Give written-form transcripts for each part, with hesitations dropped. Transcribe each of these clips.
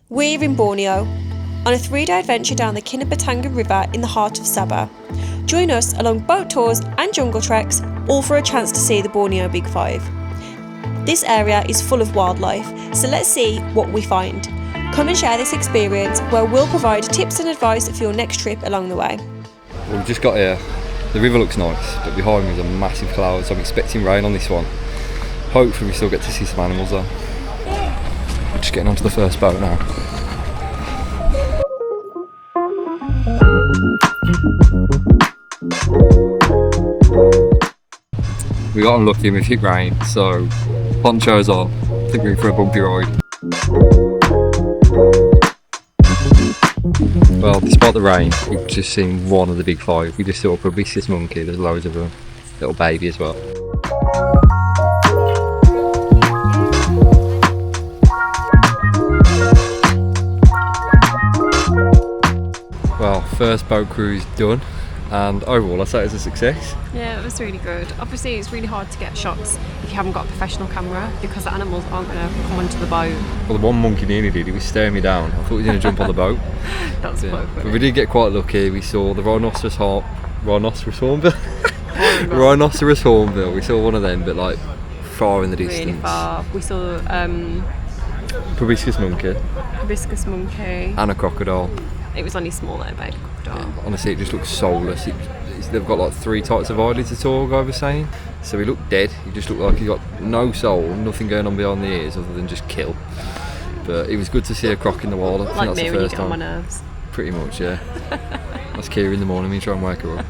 We're in Borneo, on a 3-day adventure down the Kinabatangan River in the heart of Sabah. Join us along boat tours and jungle treks, all for a chance to see the Borneo Big Five. This area is full of wildlife, so let's see what we find. Come and share this experience where we'll provide tips and advice for your next trip along the way. We've just got here. The river looks nice, but behind me is a massive cloud, so I'm expecting rain on this one. Hopefully we still get to see some animals though. We're just getting onto the first boat now. We got unlucky with hit rain, so ponchos on. I think we're in for a bumpy ride. Well, despite the rain, we've just seen one of the big five. We just saw a proboscis monkey, there's loads of them. Little baby as well. Well, first boat cruise done, and overall I'd say it was a success. Yeah, it was really good. Obviously it's really hard to get shots if you haven't got a professional camera because the animals aren't going to come onto the boat. Well, the one monkey nearly did, he was staring me down. I thought he was going to jump on the boat. That's quite funny. But we did get quite lucky. We saw the rhinoceros hornbill. Rhinoceros hornbill. We saw one of them, but like far in the distance. Really far. We saw proboscis monkey. And a crocodile. It was only small though, baby crocodile. Yeah, honestly, it just looks soulless. They've got like 3 types of eyelids, the tour guy was saying. So he looked dead. He just looked like he got no soul, nothing going on behind the ears other than just kill. But it was good to see a croc in the wild. I think Like that's me the when you first get on my time. nerves. Pretty much, yeah. That's Kira in the morning when you try and wake her up.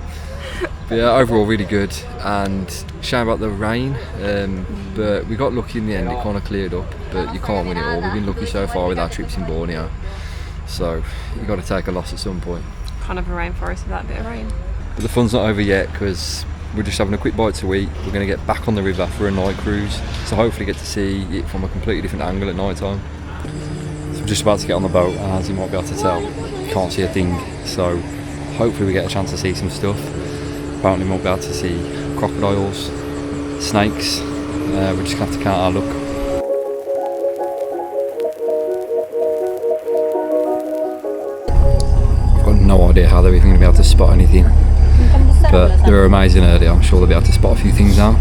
But yeah, overall really good, and shame about the rain, but we got lucky in the end. It kind of cleared up, but you can't win it all. We've been lucky so far with our trips in Borneo, so you've got to take a loss at some point. Kind of a rainforest with that bit of rain. But the fun's not over yet because we're just having a quick bite to eat. We're going to get back on the river for a night cruise, so hopefully get to see it from a completely different angle at night time. So we're just about to get on the boat, and as you might be able to tell, you can't see a thing, so hopefully we get a chance to see some stuff. Apparently we'll be able to see crocodiles, snakes. We're just going to have to count our luck. I've got no idea how they're even going to be able to spot anything, but they were amazing earlier. I'm sure they'll be able to spot a few things now.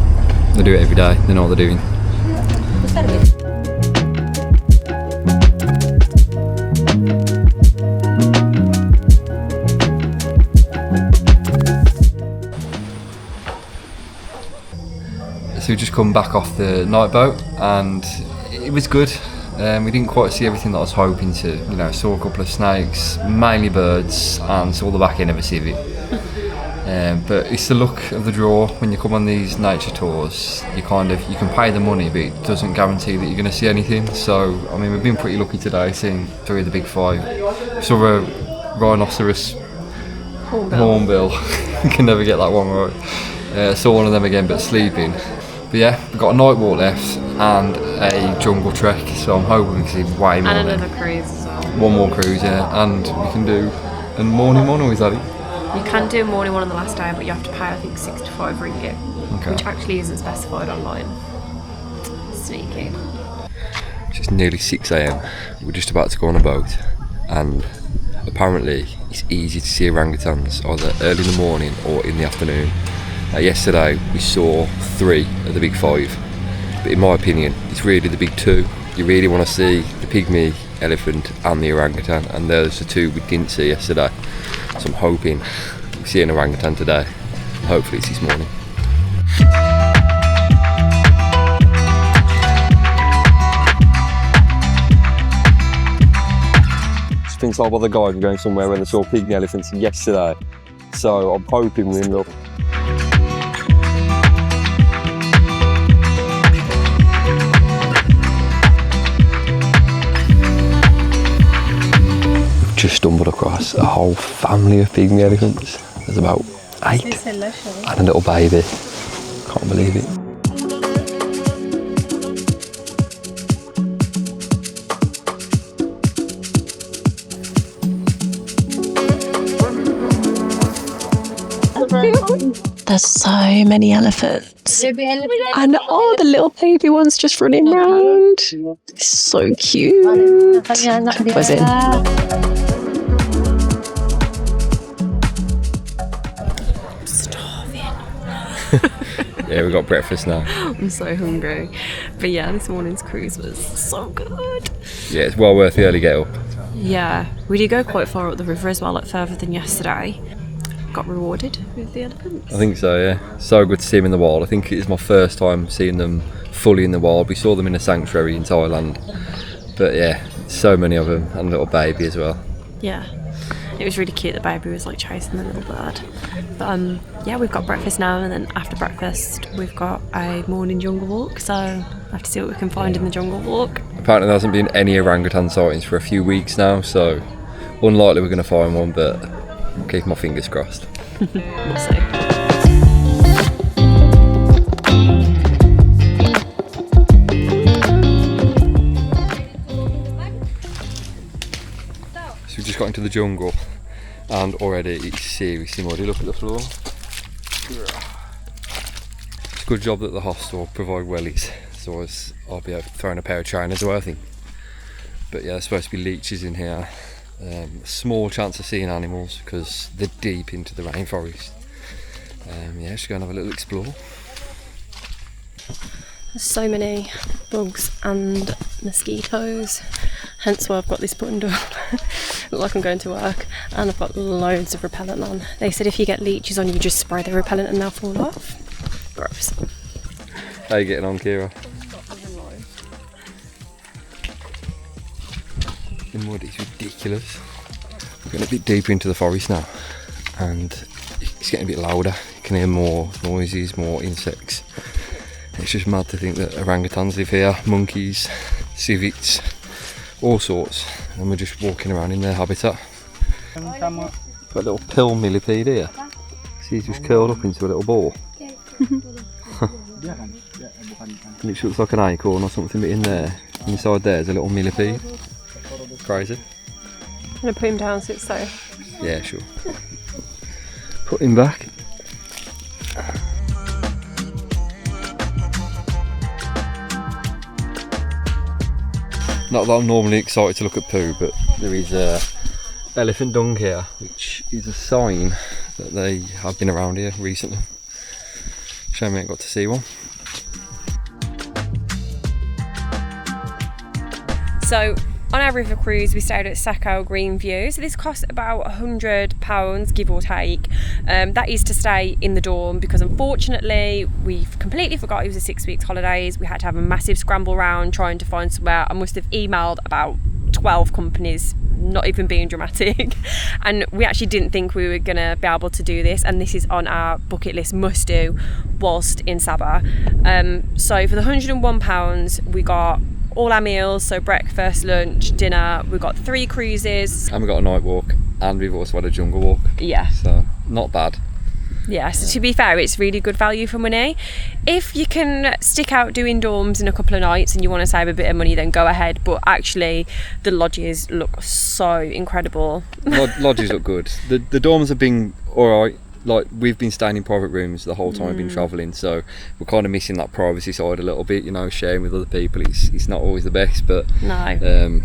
They do it every day, they know what they're doing. So we just come back off the night boat and it was good. We didn't quite see everything that I was hoping to. You know, saw a couple of snakes, mainly birds, and saw the back end of a civet. But it's the luck of the draw when you come on these nature tours. You can pay the money, but it doesn't guarantee that you're going to see anything. So I mean, we've been pretty lucky today, seeing 3 of the big 5. We saw a rhinoceros hornbill. Can never get that one right. Saw one of them again, but sleeping. But yeah, we've got a night walk left and a jungle trek, so I'm hoping we can see way more. And another cruise as well. One more cruise, yeah, and we can do a morning one, or is that it? You can do a morning one on the last day, but you have to pay, I think, 65 ringgit, which actually isn't specified online. Sneaky. It's nearly 6 AM. We're just about to go on a boat, and apparently it's easy to see orangutans either early in the morning or in the afternoon. Yesterday we saw 3 of the big 5, but in my opinion it's really the big 2. You really want to see the pygmy elephant and the orangutan, and those are 2 we didn't see yesterday. So I'm hoping we see an orangutan today. Hopefully it's this morning. Just been told by the guide we're going somewhere where they saw pygmy elephants yesterday, so I'm hoping we end up. Just stumbled across a whole family of pygmy elephants. There's about 8 and a little baby. Can't believe it. There's so many elephants. And oh, the little baby one's just running around. So cute. Buzzing. Yeah, we got breakfast now. I'm so hungry. But yeah, this morning's cruise was so good. Yeah, it's well worth the early get up. Yeah, we did go quite far up the river as well, like further than yesterday. Got rewarded with the elephants. I think so, yeah. So good to see them in the wild. I think it's my first time seeing them fully in the wild. We saw them in a sanctuary in Thailand. But yeah, so many of them, and a little baby as well. Yeah, it was really cute. The baby was like chasing the little bird. But yeah, we've got breakfast now, and then after breakfast we've got a morning jungle walk, so I have to see what we can find in the jungle walk. Apparently there hasn't been any orangutan sightings for a few weeks now, so unlikely we're going to find one, but I'm keeping my fingers crossed. We'll see. So we just got into the jungle and already it's seriously muddy. Look at the floor. It's a good job that the hostel provide wellies, so I'll be throwing a pair of trainers away, I think. But yeah, there's supposed to be leeches in here. Small chance of seeing animals because they're deep into the rainforest. Yeah, just go and have a little explore. There's so many bugs and mosquitoes, hence why I've got this buttoned up. Look like I'm going to work, and I've got loads of repellent on. They said if you get leeches on, you just spray the repellent and they'll fall off. Gross. How are you getting on, Kira? The mud is ridiculous. We're getting a bit deeper into the forest now, and it's getting a bit louder. You can hear more noises, more insects. It's just mad to think that orangutans live here, monkeys, civets, all sorts, and we're just walking around in their habitat. Got a little pill millipede here. See, he's just curled up into a little ball. It looks like an acorn or something, but in there, inside there's a little millipede. Crazy. I'm going to put him down so it's safe. Yeah, sure. Put him back. Not that I'm normally excited to look at poo, but there is elephant dung here, which is a sign that they have been around here recently. Shame we ain't got to see one. So on our river cruise we stayed at Sakau Greenview, so this cost about £100 give or take. That is to stay in the dorm, because unfortunately we've completely forgot it was a 6 weeks holidays. We had to have a massive scramble around trying to find somewhere. I must have emailed about 12 companies, not even being dramatic, and we actually didn't think we were gonna be able to do this, and this is on our bucket list must do whilst in Sabah. So for the £101 we got all our meals, so breakfast, lunch, dinner. We've got 3 cruises. And we've got a night walk, and we've also had a jungle walk. Yeah. So, not bad. Yeah, so to be fair, it's really good value for money. If you can stick out doing dorms in a couple of nights and you want to save a bit of money, then go ahead. But actually, the lodges look so incredible. Lodges look good. The dorms have been alright. Like, we've been staying in private rooms the whole time we've been travelling, so we're kind of missing that privacy side a little bit, you know, sharing with other people. It's not always the best, but... No.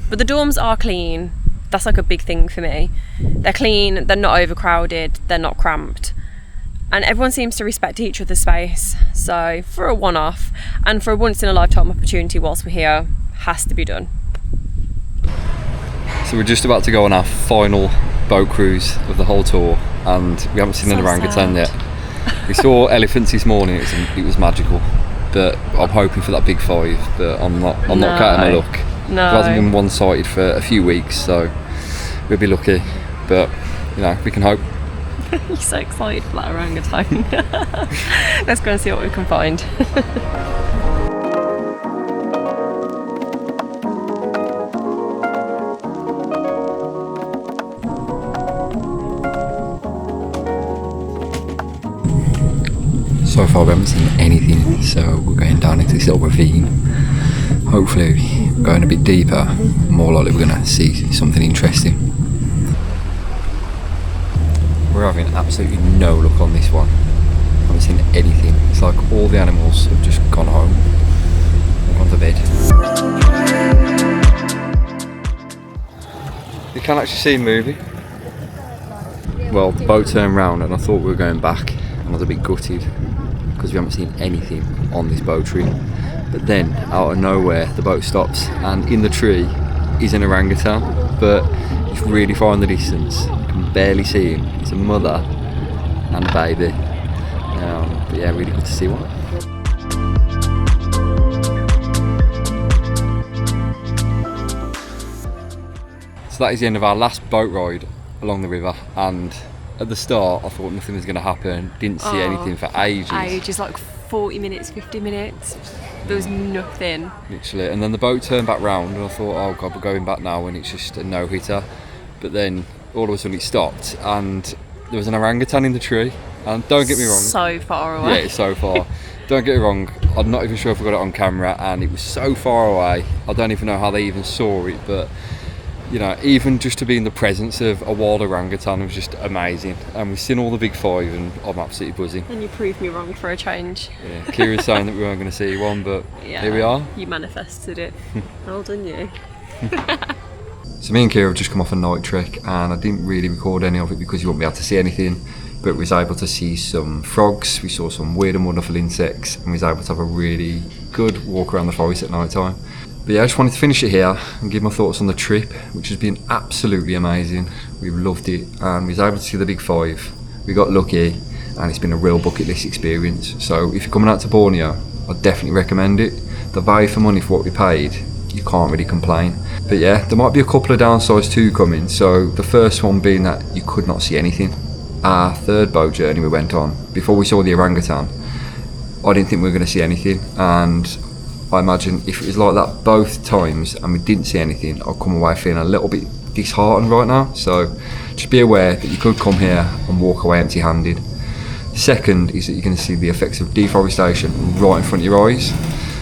But the dorms are clean. That's like a big thing for me. They're clean, they're not overcrowded, they're not cramped. And everyone seems to respect each other's space. So for a one-off, and for a once-in-a-lifetime opportunity whilst we're here, has to be done. So we're just about to go on our final boat cruise of the whole tour, and we haven't seen an orangutan yet. We saw elephants this morning. It was magical, but I'm hoping for that big 5. But I'm not counting my luck. No. There hasn't been one sighted for a few weeks, so we'll be lucky. But you know, we can hope. You're so excited for that orangutan. Let's go and see what we can find. So far we haven't seen anything, so we're going down into this little ravine. Hopefully going a bit deeper, more likely we're going to see something interesting. We're having absolutely no luck on this one. haven't seen anything. It's like all the animals have just gone home or gone to bed. You can actually see him moving. Well, the boat turned round and I thought we were going back, and I was a bit gutted because we haven't seen anything on this boat tree. But then, out of nowhere, the boat stops, and in the tree is an orangutan, but it's really far in the distance. You can barely see him. It's a mother and a baby. But yeah, really good to see one. So that is the end of our last boat ride along the river, and at the start I thought nothing was going to happen, didn't see anything for ages. Like 40 minutes, 50 minutes, there was nothing. Literally, and then the boat turned back round and I thought, oh god, we're going back now, and it's just a no-hitter. But then all of a sudden it stopped and there was an orangutan in the tree, and don't get me wrong, So far away. yeah, it's so far. Don't get me wrong, I'm not even sure if I got it on camera, and it was so far away, I don't even know how they even saw it, but you know, even just to be in the presence of a wild orangutan was just amazing. And we've seen all the big five and I'm absolutely buzzing. And you proved me wrong for a change. Yeah, Kira's saying that we weren't going to see one, but Yeah, here we are. You manifested it. Well done, you. So me and Kira have just come off a night trek, and I didn't really record any of it because you wouldn't be able to see anything, but we was able to see some frogs, we saw some weird and wonderful insects, and we was able to have a really good walk around the forest at night time. But yeah, I just wanted to finish it here and give my thoughts on the trip, which has been absolutely amazing. We've loved it, and we was able to see the big five. We got lucky, and it's been a real bucket list experience. So if you're coming out to Borneo, I'd definitely recommend it. The value for money for what we paid, you can't really complain. But yeah, there might be a couple of downsides too coming. So the first one being that you could not see anything. Our third boat journey we went on, before we saw the orangutan, I didn't think we were going to see anything, and I imagine if it was like that both times and we didn't see anything, I'll come away feeling a little bit disheartened right now. So just be aware that you could come here and walk away empty-handed. Second is that you're going to see the effects of deforestation right in front of your eyes.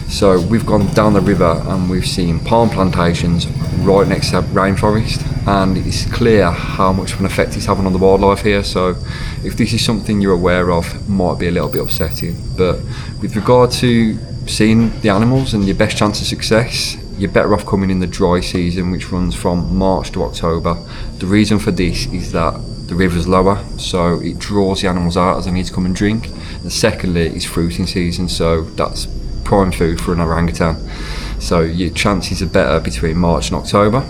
So we've gone down the river and we've seen palm plantations right next to rainforest, and it's clear how much of an effect it's having on the wildlife here. So if this is something you're aware of, it might be a little bit upsetting. But with regard to seeing the animals and your best chance of success, you're better off coming in the dry season, which runs from March to October. The reason for this is that the river's lower, so it draws the animals out as they need to come and drink. And secondly, it's fruiting season, so that's prime food for an orangutan. So your chances are better between March and October.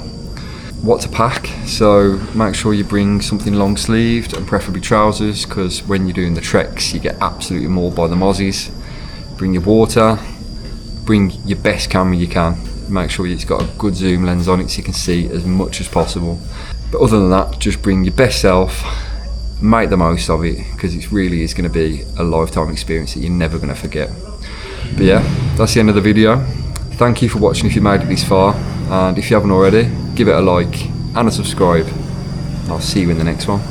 What to pack? So make sure you bring something long sleeved and preferably trousers, because when you're doing the treks you get absolutely mauled by the mozzies. Bring your water, bring your best camera you can, make sure it's got a good zoom lens on it so you can see as much as possible. But other than that, just bring your best self, make the most of it, because it really is going to be a lifetime experience that you're never going to forget. But yeah, that's the end of the video. Thank you for watching if you made it this far, and if you haven't already, give it a like and a subscribe, and I'll see you in the next one.